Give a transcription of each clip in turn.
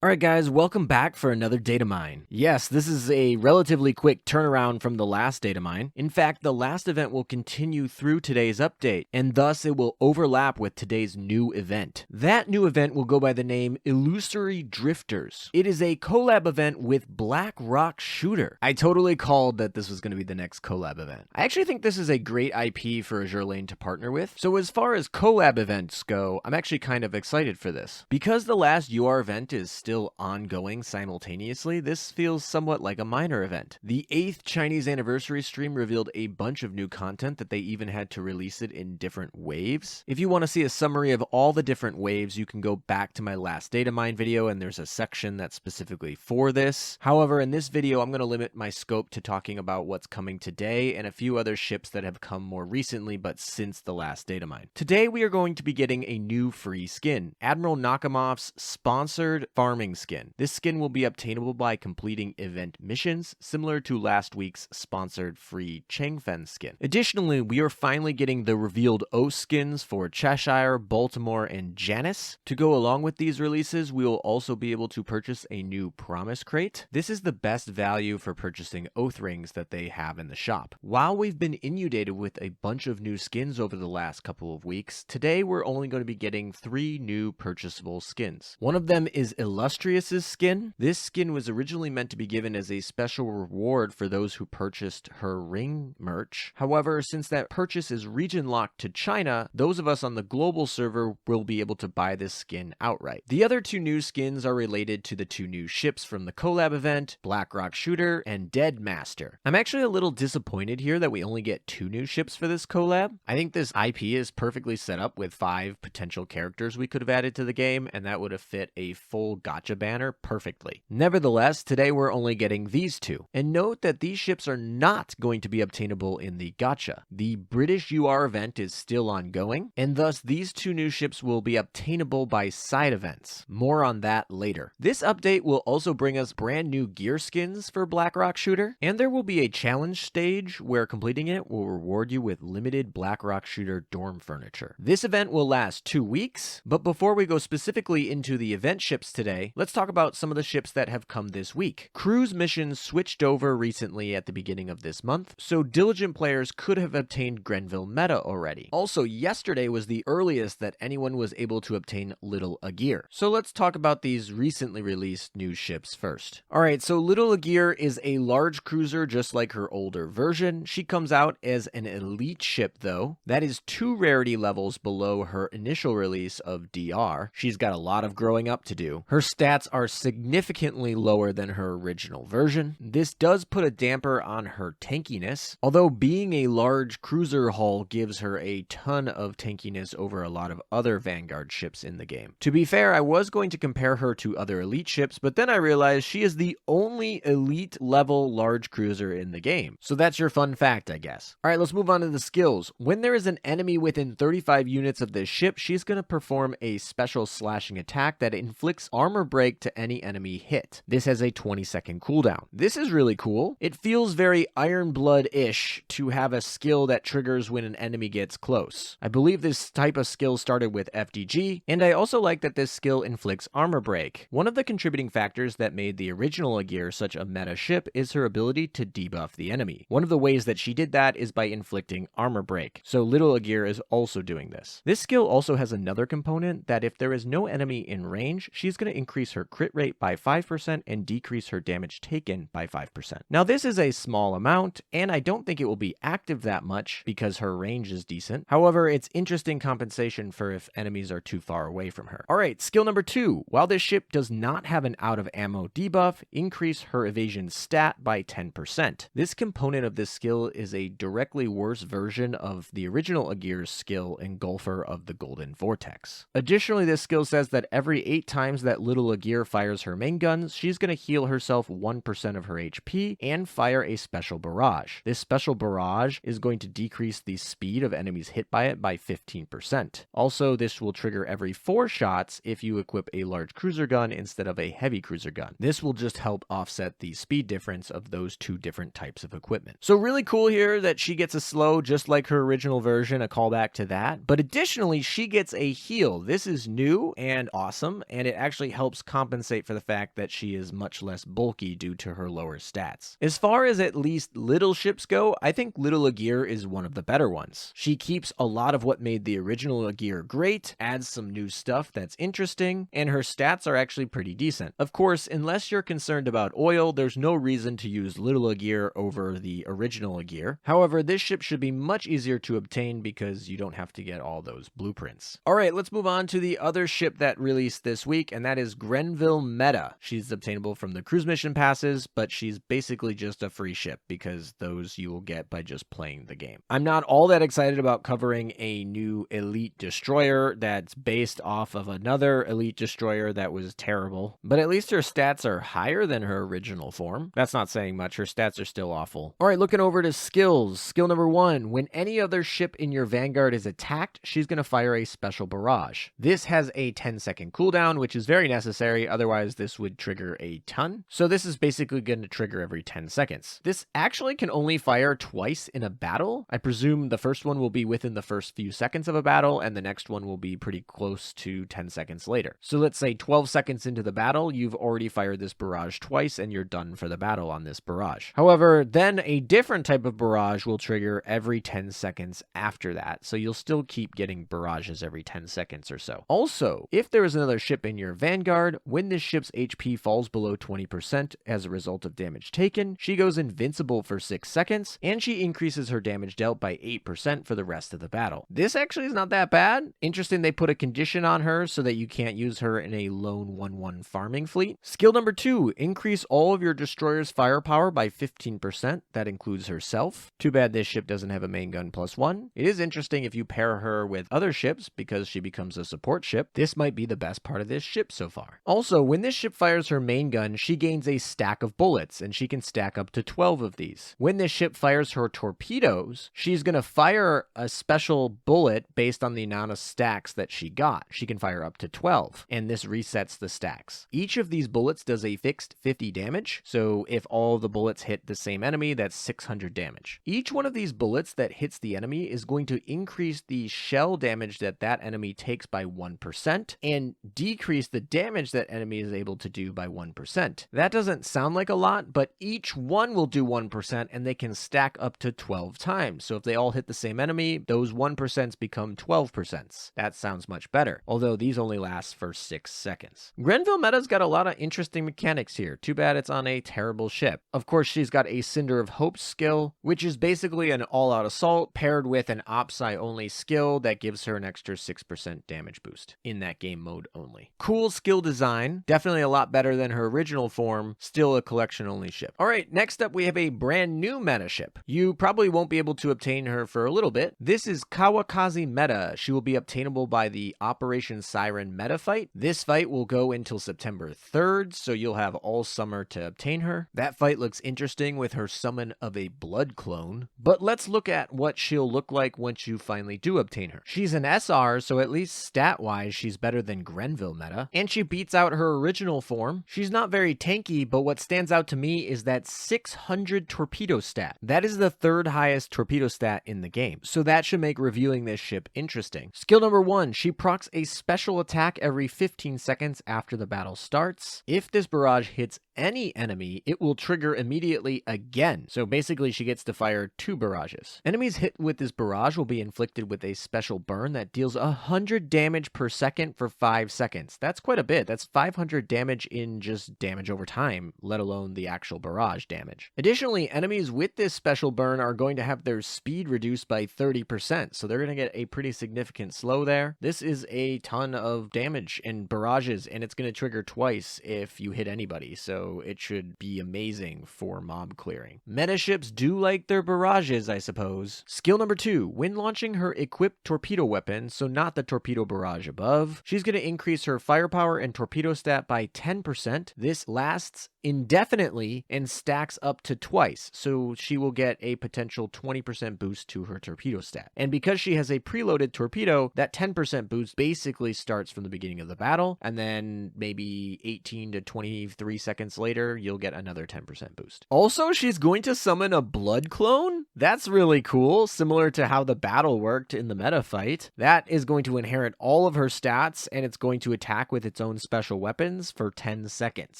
Alright guys, welcome back for another data mine. Yes, this is a relatively quick turnaround from the last data mine. In fact, the last event will continue through today's update, and thus it will overlap with today's new event. That new event will go by the name Illusory Drifters. It is a collab event with Black Rock Shooter. I totally called that this was going to be the next collab event. I actually think this is a great IP for Azur Lane to partner with, so as far as collab events go, I'm actually kind of excited for this. Because the last UR event is still ongoing simultaneously, this feels somewhat like a minor event. The 8th Chinese anniversary stream revealed a bunch of new content that they even had to release it in different waves. If you want to see a summary of all the different waves, you can go back to my last data mine video and there's a section that's specifically for this. However, in this video, I'm going to limit my scope to talking about what's coming today and a few other ships that have come more recently but since the last data mine. Today, we are going to be getting a new free skin, Admiral Nakamov's sponsored farming skin. This skin will be obtainable by completing event missions, similar to last week's sponsored free Changfen skin. Additionally, we are finally getting the revealed O skins for Cheshire, Baltimore, and Janice. To go along with these releases, we will also be able to purchase a new Promise Crate. This is the best value for purchasing oath rings that they have in the shop. While we've been inundated with a bunch of new skins over the last couple of weeks, today we're only going to be getting 3 new purchasable skins. One of them is Illustrious's skin. This skin was originally meant to be given as a special reward for those who purchased her ring merch. However, since that purchase is region locked to China, those of us on the global server will be able to buy this skin outright. The other 2 new skins are related to the 2 new ships from the collab event, Black Rock Shooter and Dead Master. I'm actually a little disappointed here that we only get 2 new ships for this collab. I think this IP is perfectly set up with 5 potential characters we could have added to the game, and that would have fit a full gotcha banner perfectly. Nevertheless, today we're only getting these 2. And note that these ships are not going to be obtainable in the gacha. The British UR event is still ongoing, and thus these 2 new ships will be obtainable by side events. More on that later. This update will also bring us brand new gear skins for Black Rock Shooter, and there will be a challenge stage where completing it will reward you with limited Black Rock Shooter dorm furniture. This event will last 2 weeks, but before we go specifically into the event ships today, let's talk about some of the ships that have come this week. Cruise missions switched over recently at the beginning of this month, so diligent players could have obtained Grenville META already. Also, yesterday was the earliest that anyone was able to obtain Little Agir. So let's talk about these recently released new ships first. Alright, so Little Agir is a large cruiser just like her older version. She comes out as an elite ship though. That is 2 rarity levels below her initial release of DR. She's got a lot of growing up to do. Her stats are significantly lower than her original version. This does put a damper on her tankiness, although being a large cruiser hull gives her a ton of tankiness over a lot of other Vanguard ships in the game. To be fair, I was going to compare her to other elite ships, but then I realized she is the only elite level large cruiser in the game. So that's your fun fact, I guess. Alright, let's move on to the skills. When there is an enemy within 35 units of this ship, she's going to perform a special slashing attack that inflicts armor break to any enemy hit. This has a 20-second cooldown. This is really cool. It feels very Iron Blood-ish to have a skill that triggers when an enemy gets close. I believe this type of skill started with FDG, and I also like that this skill inflicts armor break. One of the contributing factors that made the original Agir such a meta ship is her ability to debuff the enemy. One of the ways that she did that is by inflicting armor break, so Little Agir is also doing this. This skill also has another component that if there is no enemy in range, she's going to increase her crit rate by 5% and decrease her damage taken by 5%. Now this is a small amount, and I don't think it will be active that much because her range is decent. However, it's interesting compensation for if enemies are too far away from her. Alright, skill number 2. While this ship does not have an out of ammo debuff, increase her evasion stat by 10%. This component of this skill is a directly worse version of the original Agir's skill, Engulfer of the Golden Vortex. Additionally, this skill says that every 8 times that Little Agir fires her main guns, she's going to heal herself 1% of her HP and fire a special barrage. This special barrage is going to decrease the speed of enemies hit by it by 15%. Also, this will trigger every 4 shots if you equip a large cruiser gun instead of a heavy cruiser gun. This will just help offset the speed difference of those 2 different types of equipment. So really cool here that she gets a slow just like her original version, a callback to that. But additionally, she gets a heal. This is new and awesome, and it actually helps helps compensate for the fact that she is much less bulky due to her lower stats. As far as at least little ships go, I think Little Agir is one of the better ones. She keeps a lot of what made the original Agir great, adds some new stuff that's interesting, and her stats are actually pretty decent. Of course, unless you're concerned about oil, there's no reason to use Little Agir over the original Agir. However, this ship should be much easier to obtain because you don't have to get all those blueprints. Alright, let's move on to the other ship that released this week, and that is Grenville META. She's obtainable from the cruise mission passes, but she's basically just a free ship because those you will get by just playing the game. I'm not all that excited about covering a new elite destroyer that's based off of another elite destroyer that was terrible, but at least her stats are higher than her original form. That's not saying much. Her stats are still awful. Alright, looking over to skills. Skill number 1. When any other ship in your vanguard is attacked, she's going to fire a special barrage. This has a 10-second cooldown, which is very necessary, otherwise this would trigger a ton. So this is basically going to trigger every 10 seconds. This actually can only fire twice in a battle. I presume the first one will be within the first few seconds of a battle, and the next one will be pretty close to 10 seconds later. So let's say 12 seconds into the battle, you've already fired this barrage twice, and you're done for the battle on this barrage. However, then a different type of barrage will trigger every 10 seconds after that, so you'll still keep getting barrages every 10 seconds or so. Also, if there is another ship in your vanguard, when this ship's HP falls below 20% as a result of damage taken, she goes invincible for 6 seconds, and she increases her damage dealt by 8% for the rest of the battle. This actually is not that bad. Interesting, they put a condition on her so that you can't use her in a lone 1-1 farming fleet. Skill number 2, increase all of your destroyer's firepower by 15%. That includes herself. Too bad this ship doesn't have a main gun +1. It is interesting if you pair her with other ships because she becomes a support ship. This might be the best part of this ship so far. Also, when this ship fires her main gun, she gains a stack of bullets, and she can stack up to 12 of these. When this ship fires her torpedoes, she's going to fire a special bullet based on the amount of stacks that she got. She can fire up to 12, and this resets the stacks. Each of these bullets does a fixed 50 damage, so if all of the bullets hit the same enemy, that's 600 damage. Each one of these bullets that hits the enemy is going to increase the shell damage that that enemy takes by 1%, and decrease the damage that enemy is able to do by 1%. That doesn't sound like a lot, but each one will do 1%, and they can stack up to 12 times. So if they all hit the same enemy, those 1% become 12%. That sounds much better, although these only last for 6 seconds. Grenville META's got a lot of interesting mechanics here. Too bad it's on a terrible ship. Of course, she's got a Cinder of Hope skill, which is basically an all-out assault paired with an OPSI-only skill that gives her an extra 6% damage boost in that game mode only. Cool skill design, definitely a lot better than her original form, still a collection-only ship. Alright, next up we have a brand new meta ship. You probably won't be able to obtain her for a little bit. This is Kawakaze META. She will be obtainable by the Operation Siren meta fight. This fight will go until September 3rd, so you'll have all summer to obtain her. That fight looks interesting with her summon of a blood clone, but let's look at what she'll look like once you finally do obtain her. She's an SR, so at least stat-wise she's better than Grenville META, and she beats out her original form. She's not very tanky, but what stands out to me is that 600 torpedo stat. That is the 3rd highest torpedo stat in the game, so that should make reviewing this ship interesting. Skill number 1, she procs a special attack every 15 seconds after the battle starts. If this barrage hits any enemy, it will trigger immediately again. So basically she gets to fire 2 barrages. Enemies hit with this barrage will be inflicted with a special burn that deals 100 damage per second for 5 seconds. That's quite a bit. That's 500 damage in just damage over time, let alone the actual barrage damage. Additionally, enemies with this special burn are going to have their speed reduced by 30%, so they're going to get a pretty significant slow there. This is a ton of damage and barrages, and it's going to trigger twice if you hit anybody, so it should be amazing for mob clearing. Meta ships do like their barrages, I suppose. Skill number 2, when launching her equipped torpedo weapon, so not the torpedo barrage above, she's going to increase her firepower and torpedo stat by 10%. This lasts indefinitely and stacks up to twice, so she will get a potential 20% boost to her torpedo stat. And because she has a preloaded torpedo, that 10% boost basically starts from the beginning of the battle, and then maybe 18 to 23 seconds later, you'll get another 10% boost. Also, she's going to summon a blood clone? That's really cool, similar to how the battle worked in the meta fight. That is going to inherit all of her stats, and it's going to attack with its own special weapons for 10 seconds.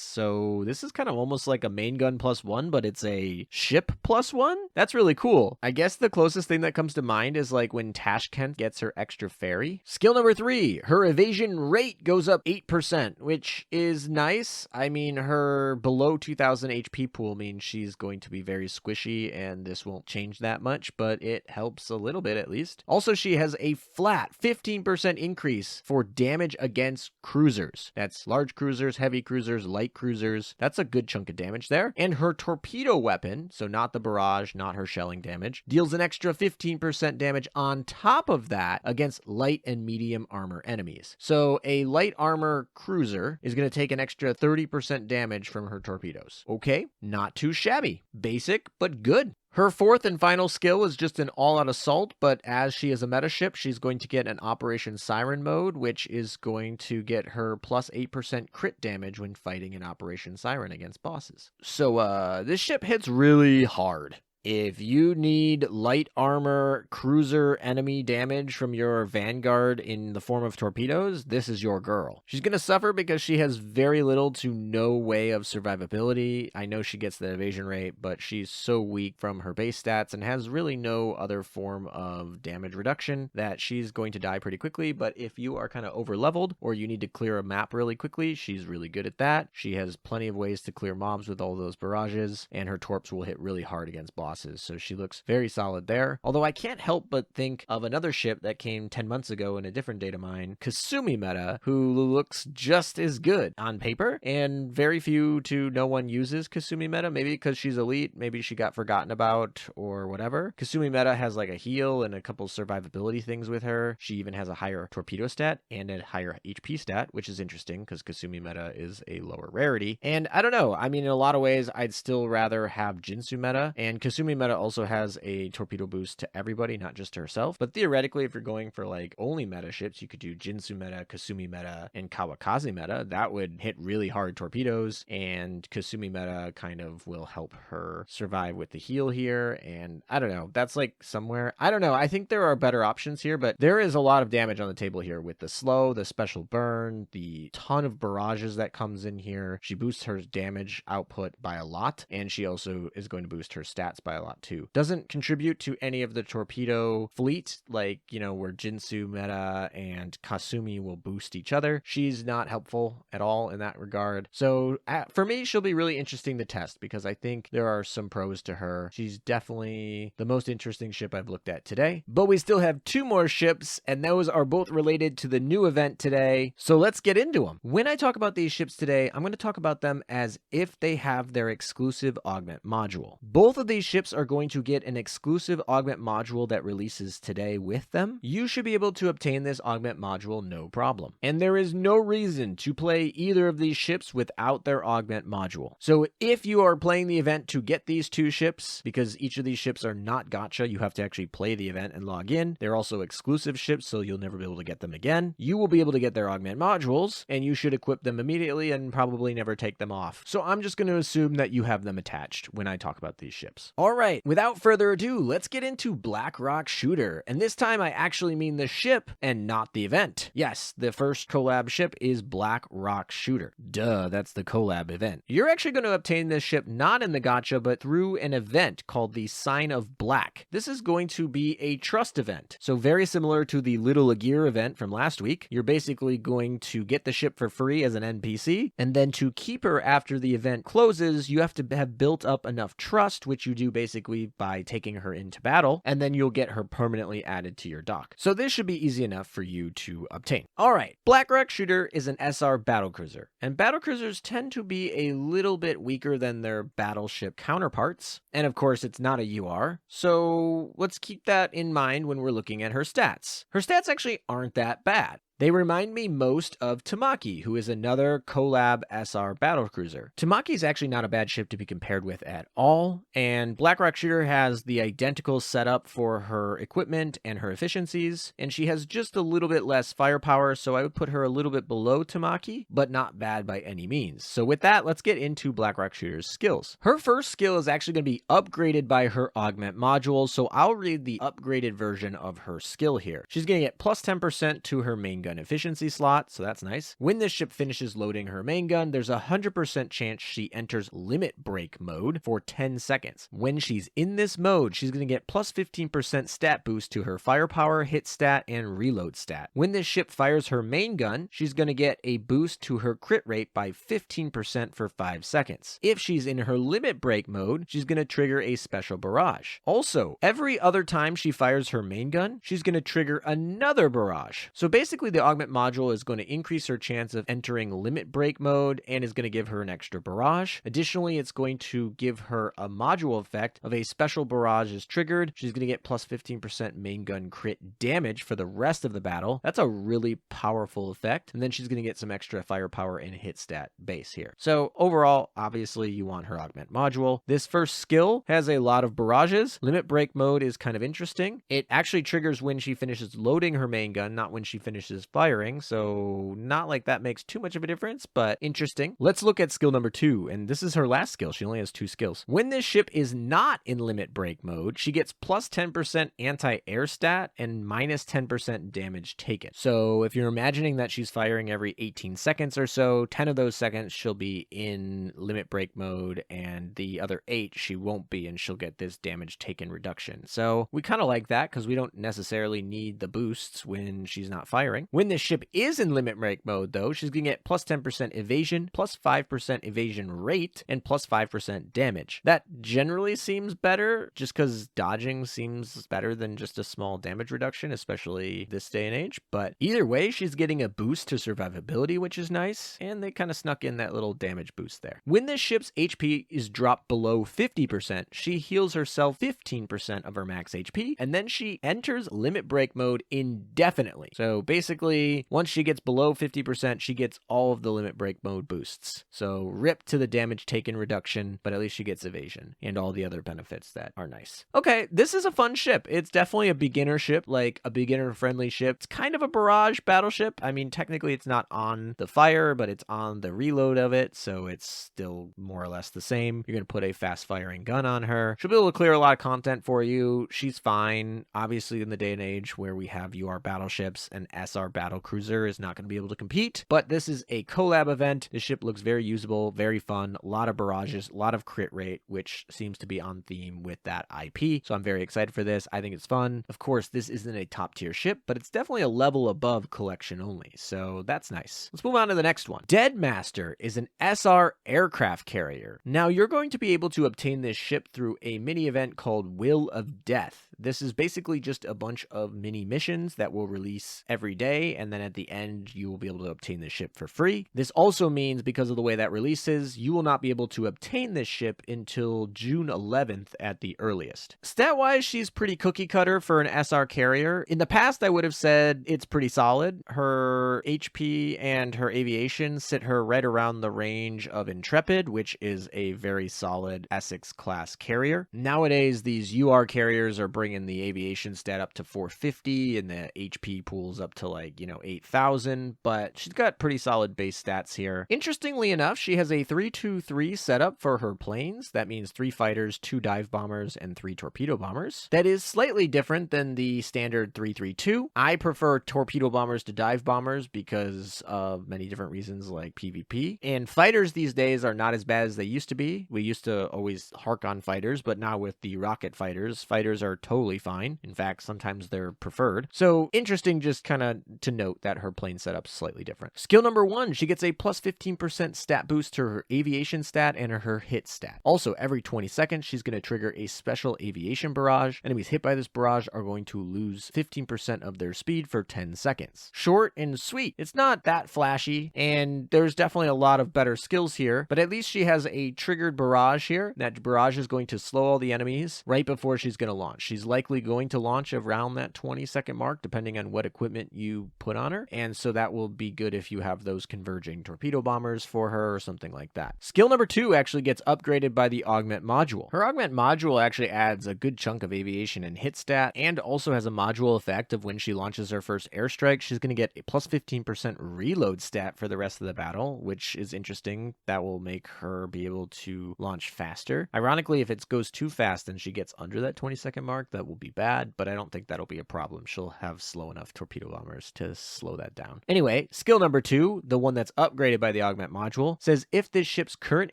So this is kind of almost like a main gun +1, but it's a ship +1? That's really cool. I guess the closest thing that comes to mind is like when Tashkent gets her extra ferry. Skill number 3, her evasion rate goes up 8%, which is nice. I mean, her below 2000 HP pool means she's going to be very squishy, and this won't change that much, but it helps a little bit at least. Also, she has a flat 15% increase for damage against cruisers. That's large cruisers, heavy cruisers, light cruisers. That's a good chunk of damage there. And her torpedo weapon, so not the barrage, not her shelling damage, deals an extra 15% damage on top of that against light and medium armor enemies. So a light armor cruiser is going to take an extra 30% damage from her torpedoes. Okay, not too shabby. Basic, but good. Her fourth and final skill is just an all-out assault, but as she is a meta ship, she's going to get an Operation Siren mode, which is going to get her plus 8% crit damage when fighting in Operation Siren against bosses. So, this ship hits really hard. If you need light armor cruiser enemy damage from your vanguard in the form of torpedoes, this is your girl. She's going to suffer because she has very little to no way of survivability. I know she gets the evasion rate, but she's so weak from her base stats and has really no other form of damage reduction that she's going to die pretty quickly. But if you are kind of over leveled or you need to clear a map really quickly, she's really good at that. She has plenty of ways to clear mobs with all those barrages, and her torps will hit really hard against bosses. So she looks very solid there. Although I can't help but think of another ship that came 10 months ago in a different data mine, Kasumi META, who looks just as good on paper, and very few to no one uses Kasumi META, maybe because she's elite, maybe she got forgotten about or whatever. Kasumi META has like a heal and a couple survivability things with her. She even has a higher torpedo stat and a higher HP stat, which is interesting because Kasumi META is a lower rarity. And I don't know, I mean, in a lot of ways, I'd still rather have Jinsu META, and Kasumi META also has a torpedo boost to everybody, not just to herself. But theoretically, if you're going for like only meta ships, you could do Jinsu META, Kasumi META, and Kawakaze META. That would hit really hard torpedoes, and Kasumi META kind of will help her survive with the heal here. And I don't know, that's like somewhere, I don't know. I think there are better options here, but there is a lot of damage on the table here with the slow, the special burn, the ton of barrages that comes in here. She boosts her damage output by a lot, and she also is going to boost her stats by a lot too. Doesn't contribute to any of the torpedo fleet, like, you know, where Jinsu META and Kasumi will boost each other. She's not helpful at all in that regard. So for me, she'll be really interesting to test because I think there are some pros to her. She's definitely the most interesting ship I've looked at today. But we still have 2 more ships, and those are both related to the new event today. So let's get into them. When I talk about these ships today, I'm going to talk about them as if they have their exclusive augment module. Both of these ships are going to get an exclusive augment module that releases today with them. You should be able to obtain this augment module no problem. And there is no reason to play either of these ships without their augment module. So if you are playing the event to get these 2 ships, because each of these ships are not gacha, you have to actually play the event and log in. They're also exclusive ships, so you'll never be able to get them again. You will be able to get their augment modules, and you should equip them immediately and probably never take them off. So I'm just going to assume that you have them attached when I talk about these ships. All right, without further ado, let's get into Black Rock Shooter. And this time I actually mean the ship and not the event. Yes, the first collab ship is Black Rock Shooter. Duh, that's the collab event. You're actually going to obtain this ship not in the gacha, but through an event called the Sign of Black. This is going to be a trust event. So very similar to the Little Agir event from last week. You're basically going to get the ship for free as an NPC, and then to keep her after the event closes, you have to have built up enough trust, which you do basically by taking her into battle, and then you'll get her permanently added to your dock. So this should be easy enough for you to obtain. All right, Black Rock Shooter is an SR battlecruiser, and battlecruisers tend to be a little bit weaker than their battleship counterparts, and of course it's not a UR, so let's keep that in mind when we're looking at her stats. Her stats actually aren't that bad. They remind me most of Tamaki, who is another Collab SR battlecruiser. Tamaki is actually not a bad ship to be compared with at all, and Blackrock Shooter has the identical setup for her equipment and her efficiencies, and she has just a little bit less firepower, so I would put her a little bit below Tamaki, but not bad by any means. So with that, let's get into Blackrock Shooter's skills. Her first skill is actually going to be upgraded by her Augment Modules, so I'll read the upgraded version of her skill here. She's going to get plus 10% to her main gun efficiency slot, so that's nice. When this ship finishes loading her main gun, there's a 100% chance she enters limit break mode for 10 seconds. When she's in this mode, she's going to get plus 15% stat boost to her firepower, hit stat, and reload stat. When this ship fires her main gun, she's going to get a boost to her crit rate by 15% for 5 seconds. If she's in her limit break mode, she's going to trigger a special barrage. Also, every other time she fires her main gun, she's going to trigger another barrage. So basically, the Augment Module is going to increase her chance of entering limit break mode and is going to give her an extra barrage. Additionally, it's going to give her a module effect of a special barrage is triggered. She's going to get plus 15% main gun crit damage for the rest of the battle. That's a really powerful effect. And then she's going to get some extra firepower and hit stat base here. So overall, obviously, you want her Augment Module. This first skill has a lot of barrages. Limit break mode is kind of interesting. It actually triggers when she finishes loading her main gun, not when she finishes firing. So not like that makes too much of a difference, but interesting. Let's look at skill number 2. And this is her last skill. She only has 2 skills. When this ship is not in limit break mode, she gets plus 10% anti-air stat and minus 10% damage taken. So if you're imagining that she's firing every 18 seconds or so, 10 of those seconds she'll be in limit break mode, and the other 8 she won't be, and she'll get this damage taken reduction. So we kind of like that because we don't necessarily need the boosts when she's not firing. When this ship is in limit break mode, though, she's going to get plus 10% evasion, plus 5% evasion rate, and plus 5% damage. That generally seems better just because dodging seems better than just a small damage reduction, especially this day and age. But either way, she's getting a boost to survivability, which is nice, and they kind of snuck in that little damage boost there. When this ship's HP is dropped below 50%, she heals herself 15% of her max HP, and then she enters limit break mode indefinitely. So basically, once she gets below 50%, she gets all of the limit break mode boosts. So rip to the damage taken reduction, but at least she gets evasion and all the other benefits that are nice. Okay, this is a fun ship. It's definitely a beginner ship, like a beginner-friendly ship. It's kind of a barrage battleship. I mean, technically it's not on the fire, but it's on the reload of it, so it's still more or less the same. You're going to put a fast-firing gun on her. She'll be able to clear a lot of content for you. She's fine. Obviously, in the day and age where we have UR battleships, an SR battlecruiser is not going to be able to compete, but this is a collab event. This ship looks very usable, very fun, a lot of barrages, a lot of crit rate, which seems to be on theme with that IP. So I'm very excited for this. I think it's fun. Of course, this isn't a top tier ship, but it's definitely a level above collection only. So that's nice. Let's move on to the next one. Deadmaster is an SR aircraft carrier. Now you're going to be able to obtain this ship through a mini event called Will of Death. This is basically just a bunch of mini missions that will release every day, and then at the end, you will be able to obtain this ship for free. This also means, because of the way that releases, you will not be able to obtain this ship until June 11th at the earliest. Stat-wise, she's pretty cookie-cutter for an SR carrier. In the past, I would have said it's pretty solid. Her HP and her aviation sit her right around the range of Intrepid, which is a very solid Essex-class carrier. Nowadays, these UR carriers are bringing the aviation stat up to 450 and the HP pools up to 8,000, but she's got pretty solid base stats here. Interestingly enough, she has a 3-2-3 setup for her planes. That means 3 fighters, 2 dive bombers, and 3 torpedo bombers. That is slightly different than the standard 3-3-2. I prefer torpedo bombers to dive bombers because of many different reasons like PvP. And fighters these days are not as bad as they used to be. We used to always hark on fighters, but now with the rocket fighters are totally fine. In fact, sometimes they're preferred. So interesting just kind of to note that her plane setup's slightly different. Skill number 1, she gets a plus 15% stat boost to her aviation stat and her hit stat. Also, every 20 seconds, she's going to trigger a special aviation barrage. Enemies hit by this barrage are going to lose 15% of their speed for 10 seconds. Short and sweet. It's not that flashy, and there's definitely a lot of better skills here, but at least she has a triggered barrage here. That barrage is going to slow all the enemies right before she's going to launch. She's likely going to launch around that 20-second mark, depending on what equipment you put on her. And so that will be good if you have those converging torpedo bombers for her or something like that. Skill number 2 actually gets upgraded by the Augment Module. Her Augment Module actually adds a good chunk of aviation and hit stat, and also has a module effect of when she launches her first airstrike, she's going to get a plus 15% reload stat for the rest of the battle, which is interesting. That will make her be able to launch faster. Ironically, if it goes too fast and she gets under that 20-second mark, that will be bad, but I don't think that'll be a problem. She'll have slow enough torpedo bombers to slow that down. Anyway, skill number 2, the one that's upgraded by the Augment Module, says if this ship's current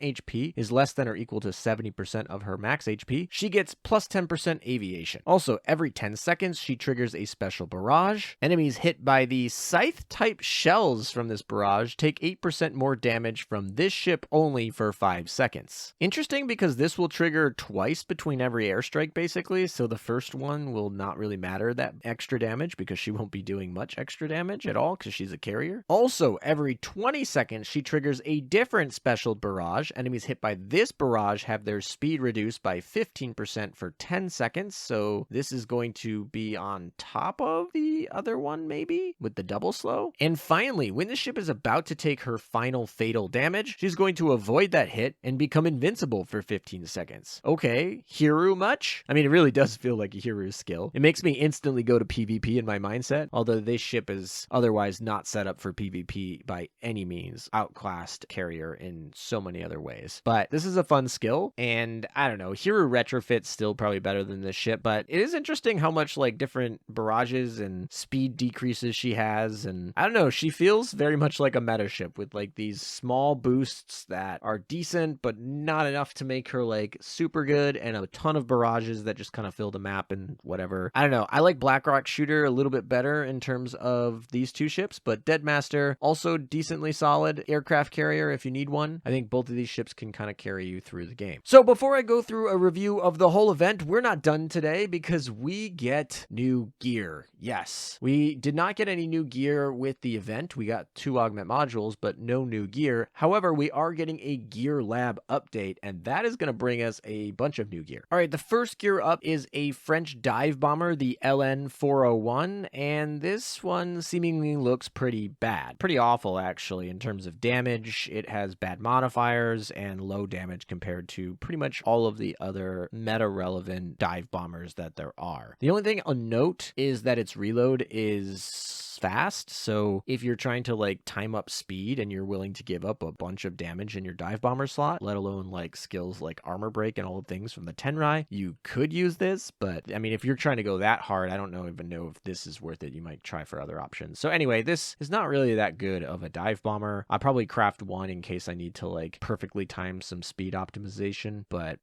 HP is less than or equal to 70% of her max HP, she gets plus 10% aviation. Also, every 10 seconds, she triggers a special barrage. Enemies hit by the scythe-type shells from this barrage take 8% more damage from this ship only for 5 seconds. Interesting, because this will trigger twice between every airstrike, basically, so the first one will not really matter that extra damage because she won't be doing much extra damage at all because she's a carrier. Also, every 20 seconds, she triggers a different special barrage. Enemies hit by this barrage have their speed reduced by 15% for 10 seconds, so this is going to be on top of the other one, maybe, with the double slow. And finally, when the ship is about to take her final fatal damage, she's going to avoid that hit and become invincible for 15 seconds. Okay, Hiru much? I mean, it really does feel like a Hiru skill. It makes me instantly go to PvP in my mindset, although this ship is otherwise not set up for PvP by any means. Outclassed carrier in so many other ways. But this is a fun skill, and I don't know, Hiru retrofit's still probably better than this ship, but it is interesting how much like different barrages and speed decreases she has, and I don't know, she feels very much like a meta ship with like these small boosts that are decent, but not enough to make her like super good, and a ton of barrages that just kind of fill the map and whatever. I don't know, I like Blackrock Shooter a little bit better in terms of these two ships, but Deadmaster also decently solid aircraft carrier if you need one. I think both of these ships can kind of carry you through the game. So before I go through a review of the whole event, we're not done today because we get new gear. Yes, we did not get any new gear with the event. We got 2 Augment Modules, but no new gear. However, we are getting a Gear Lab update, and that is going to bring us a bunch of new gear. All right, the first gear up is a French dive bomber, the LN-401, and this one seemingly looks pretty bad. Pretty awful, actually, in terms of damage. It has bad modifiers and low damage compared to pretty much all of the other meta-relevant dive bombers that there are. The only thing I'll note is that its reload is fast, so if you're trying to like time up speed and you're willing to give up a bunch of damage in your dive bomber slot, let alone like skills like armor break and all the things from the Tenrai, you could use this. But I mean, if you're trying to go that hard, I don't even know if this is worth it. You might try for other options. So anyway, this is not really that good of a dive bomber. I'll probably craft one in case I need to like perfectly time some speed optimization, but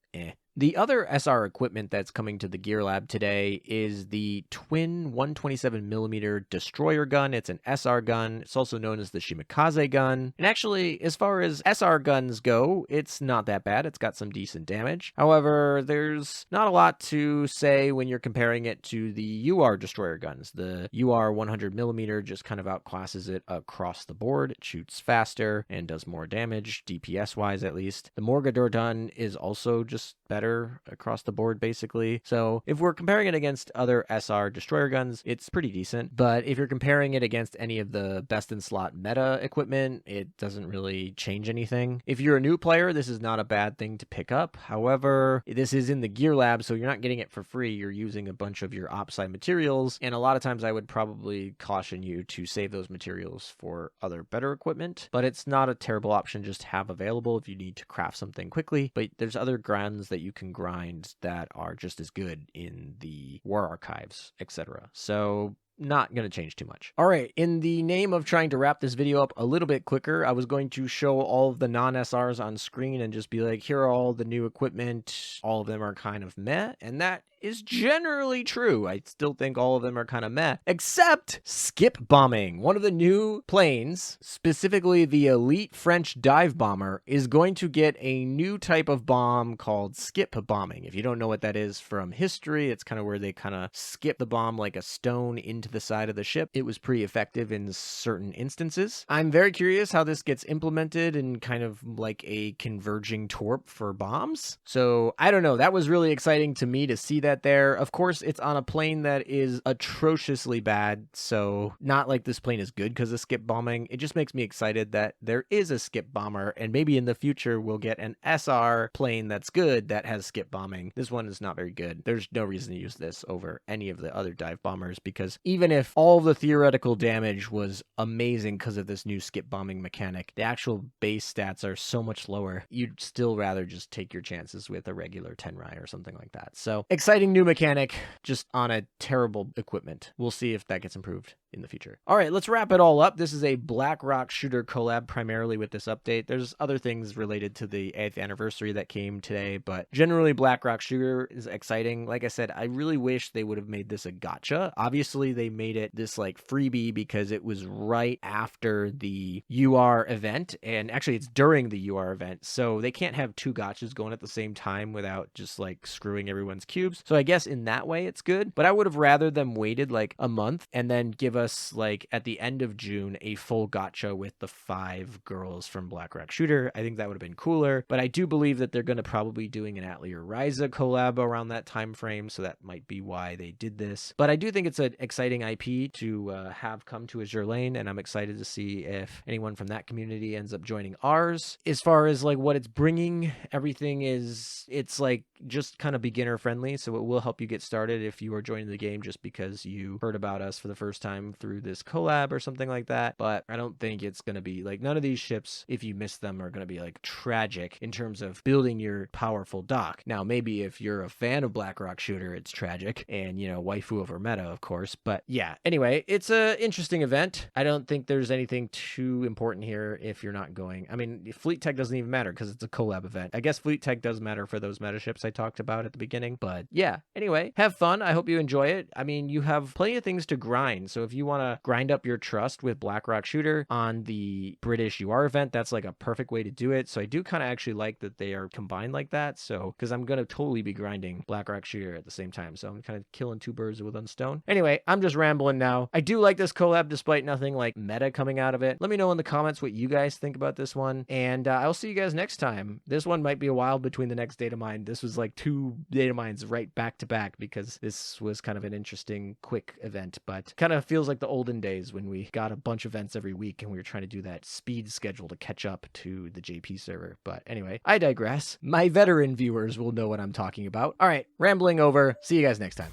The other SR equipment that's coming to the Gear Lab today is the twin 127mm destroyer gun. It's an SR gun. It's also known as the Shimikaze gun. And actually, as far as SR guns go, it's not that bad. It's got some decent damage. However, there's not a lot to say when you're comparing it to the UR destroyer guns. The UR 100mm just kind of outclasses it across the board. It shoots faster and does more damage, DPS-wise at least. The Morgador gun is also just better across the board, basically. So if we're comparing it against other SR destroyer guns, it's pretty decent. But if you're comparing it against any of the best in slot meta equipment, it doesn't really change anything. If you're a new player, this is not a bad thing to pick up. However, this is in the Gear Lab, so you're not getting it for free. You're using a bunch of your OpSci materials, and a lot of times I would probably caution you to save those materials for other better equipment. But it's not a terrible option just to have available if you need to craft something quickly. But there's other guns that you can grind that are just as good in the War Archives, etc. So not going to change too much. All right, in the name of trying to wrap this video up a little bit quicker, I was going to show all of the non-SRs on screen and just be like, here are all the new equipment. All of them are kind of meh, and that is generally true. I still think all of them are kind of meh, except skip bombing. One of the new planes, specifically the elite French dive bomber, is going to get a new type of bomb called skip bombing. If you don't know what that is from history, it's kind of where they kind of skip the bomb like a stone into into the side of the ship. It was pretty effective in certain instances. I'm very curious how this gets implemented in kind of like a converging torp for bombs. So I don't know. That was really exciting to me to see that there. Of course, it's on a plane that is atrociously bad. So not like this plane is good because of skip bombing. It just makes me excited that there is a skip bomber, and maybe in the future we'll get an SR plane that's good that has skip bombing. This one is not very good. There's no reason to use this over any of the other dive bombers, because even if all the theoretical damage was amazing because of this new skip bombing mechanic, the actual base stats are so much lower. You'd still rather just take your chances with a regular Tenrai or something like that. So exciting new mechanic, just on a terrible equipment. We'll see if that gets improved in the future. All right, let's wrap it all up. This is a Black Rock Shooter collab primarily with this update. There's other things related to the 8th anniversary that came today, but generally Black Rock Shooter is exciting. Like I said, I really wish they would have made this a gacha. Obviously, they made it this like freebie because it was right after the UR event, and actually it's during the UR event, so they can't have two gachas going at the same time without just like screwing everyone's cubes. So I guess in that way it's good, but I would have rather them waited like a month and then give us like at the end of June a full gacha with the 5 girls from Black Rock Shooter. I think that would have been cooler, but I do believe that they're going to probably doing an Atelier Ryza collab around that time frame, so that might be why they did this. But I do think it's an exciting IP to have come to Azur Lane, and I'm excited to see if anyone from that community ends up joining ours. As far as like what it's bringing, everything is, it's like just kind of beginner friendly, so it will help you get started if you are joining the game just because you heard about us for the first time through this collab or something like that. But I don't think it's going to be like, none of these ships, if you miss them, are going to be like tragic in terms of building your powerful dock. Now maybe if you're a fan of Black Rock Shooter, it's tragic, and you know, waifu over meta, of course. But yeah, anyway, it's a interesting event. I don't think there's anything too important here if you're not going. I mean, fleet tech doesn't even matter because it's a collab event. I guess fleet tech does matter for those meta ships I talked about at the beginning, but yeah, anyway, have fun. I hope you enjoy it. I mean, you have plenty of things to grind, so if you want to grind up your trust with Black Rock Shooter on the British UR event, that's like a perfect way to do it. So I do kind of actually like that they are combined like that, so because I'm gonna totally be grinding Black Rock Shooter at the same time, so I'm kind of killing two birds with one stone. Anyway, I'm just rambling now. I do like this collab despite nothing like meta coming out of it. Let me know in the comments what you guys think about this one, and I'll see you guys next time. This one might be a while between the next data mine. This was like 2 data mines right back to back because this was kind of an interesting quick event, but kind of feels like the olden days when we got a bunch of events every week and we were trying to do that speed schedule to catch up to the JP server. But anyway, I digress. My veteran viewers will know what I'm talking about. All right, rambling over. See you guys next time.